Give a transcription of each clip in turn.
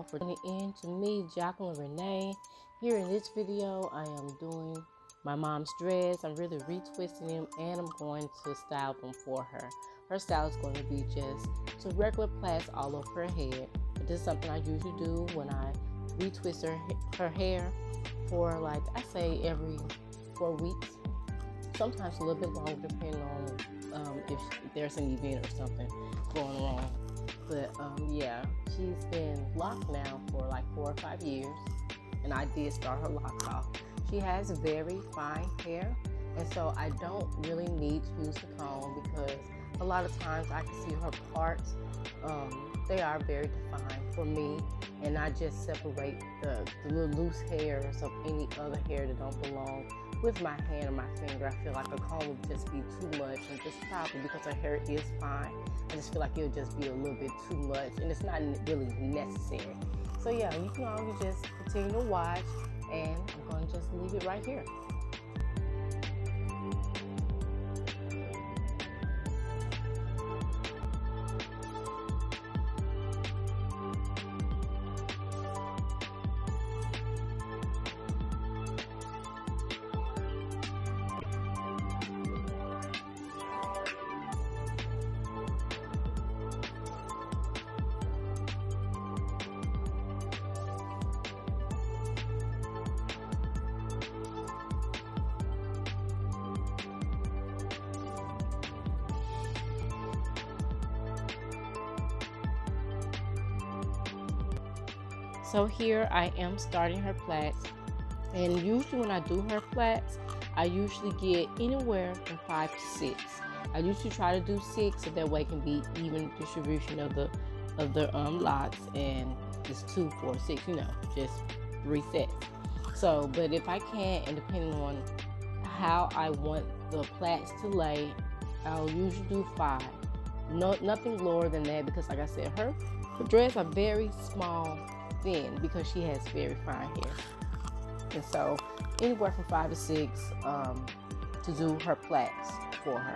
y'all for tuning in to me, Jacqueline Renee. Here in this video, I am doing my mom's dress. I'm really retwisting them and I'm going to style them for her. Her style is going to be just some regular plaits all over her head. But this is something I usually do when I retwist her hair for, like, I say every 4 weeks. Sometimes a little bit longer depending on if there's an event or something going on. But yeah, she's been locked now for like 4 or 5 years, and I did start her locks off. She has very fine hair, and so I don't really need to use the comb because a lot of times I can see her parts. They are very defined for me, and I just separate the little loose hairs of any other hair that don't belong with my hand or my finger. I feel like a comb would just be too much, and just probably because her hair is fine, I just feel like it'll just be a little bit too much, and it's not really necessary. So yeah, you can always just continue to watch, and I'm going to just leave it right here. So here I am starting her plaits, and usually when I do her plaits, I usually get anywhere from 5 to 6. I usually try to do 6 so that way it can be even distribution of the locks, and it's 2, 4, 6, just 3 sets. So, but if I can't, and depending on how I want the plaits to lay, I'll usually do 5. Nothing lower than that, because like I said, her dreads are very small thin because she has very fine hair, and so anywhere from 5 to 6 to do her plaits for her.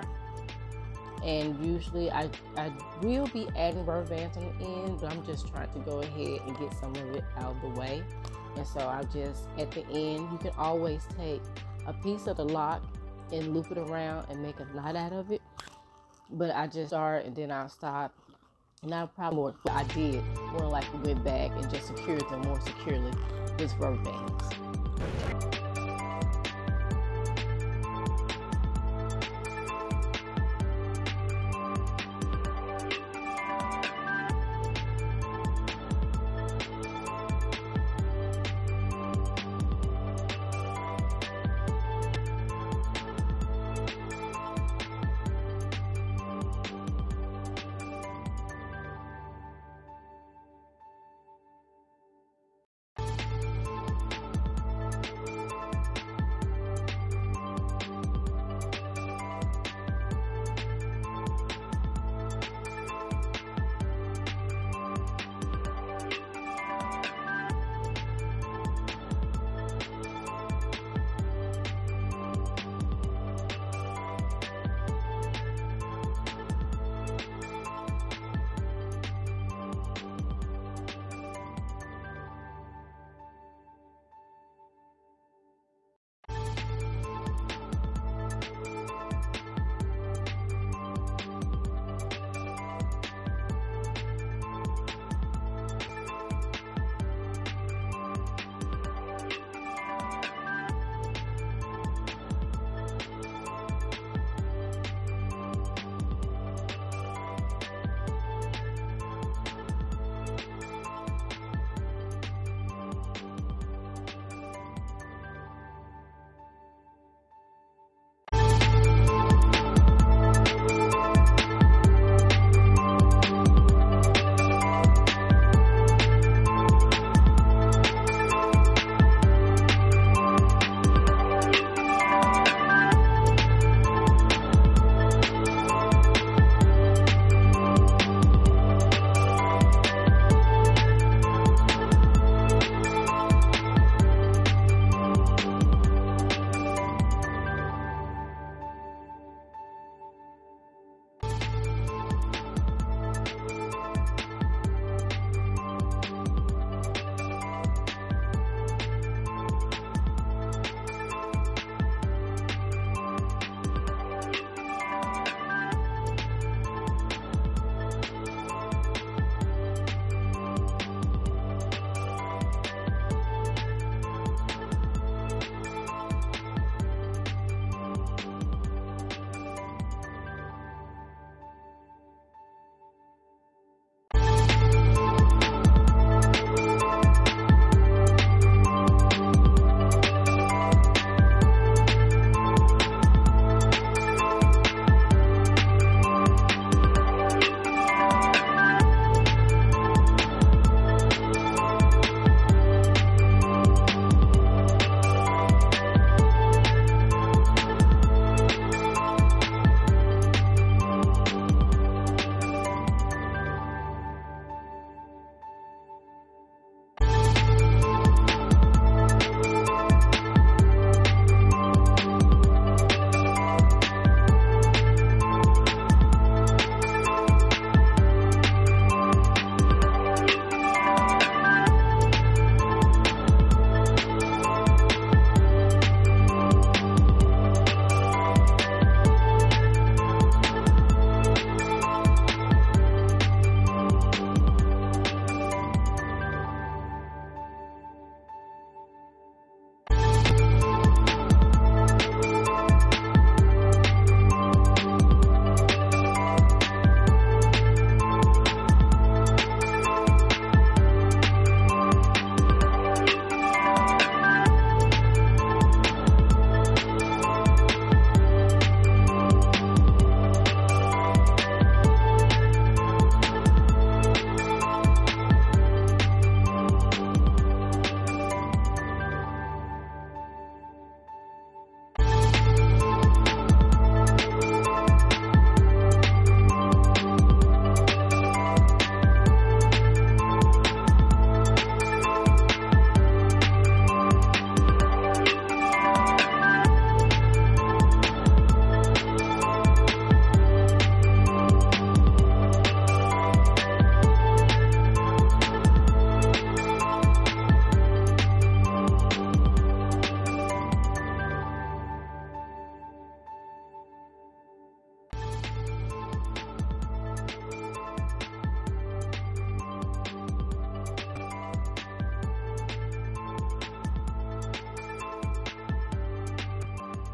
And usually I will be adding rubber bands on the end, but I'm just trying to go ahead and get some of it out of the way. And so I just, at the end, you can always take a piece of the lock and loop it around and make a knot out of it, but I just start and then I'll stop. And I probably more like went back and just secured them more securely with rubber bands.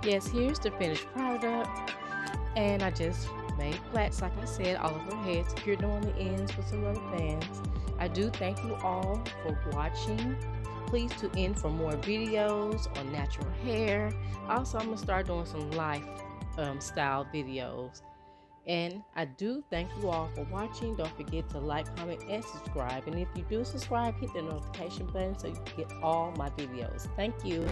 Yes, here's the finished product. And I just made plaits, like I said, all over her head, secured them on the ends with some rubber bands. I do thank you all for watching. Please tune in for more videos on natural hair. Also, I'm going to start doing some lifestyle videos. And I do thank you all for watching. Don't forget to like, comment, and subscribe. And if you do subscribe, hit the notification button so you can get all my videos. Thank you.